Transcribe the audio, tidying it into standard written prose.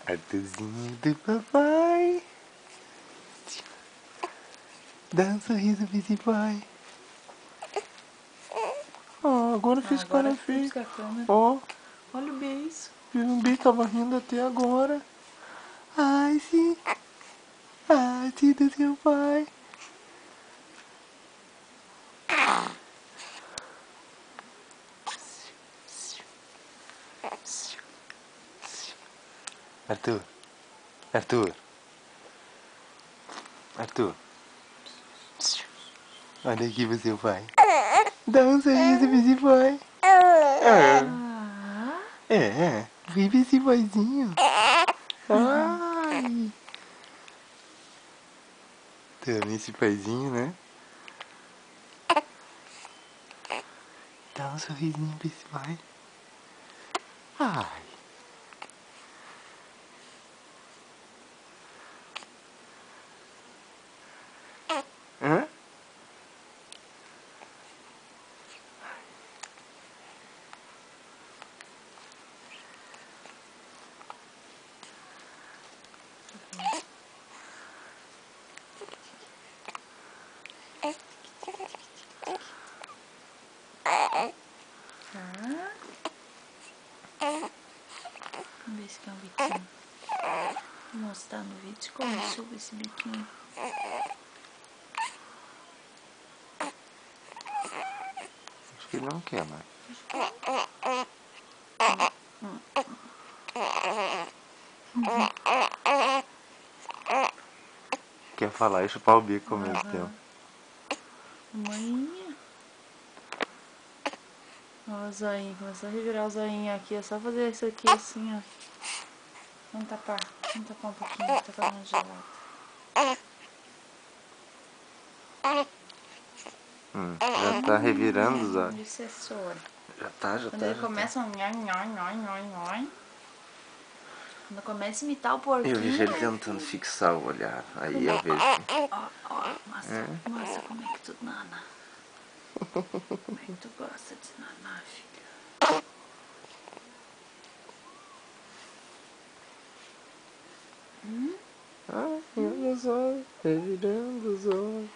Arthurzinho do papai. Dá um sorriso pra esse pai. Ah, agora fez cara feia. Ó, Olha o beijo. o B tava rindo até agora. Ai, sim. Ai, sim, do seu pai. Arthur. Arthur. Arthur. Olha aqui pro seu pai. Dá um sorriso pra esse pai. Vem pra esse paizinho. Ai. Também esse paizinho, né? Dá um sorrisinho pra esse pai. Ai. Hã? Vamos ver se tem um biquinho. Vou mostrar no vídeo como subo esse biquinho. Acho que ele não quer, mano. Quer falar e chupar o bico ao mesmo tempo. Maninha. Ó o zoinho, começou a revirar o zoinho aqui. É só fazer isso aqui assim, ó. Vamos tapar um pouquinho, tá falando gelado. Já tá revirando os olhos. Isso é sono. Já tá. Quando ele começa a quando começa a imitar o porquinho. Eu vejo ele tentando fixar o olhar. Aí eu vejo que... Ó, mostra como é que tu nana. Como é que tu gosta de nanar, filha? Ai, olha só, revirando os olhos.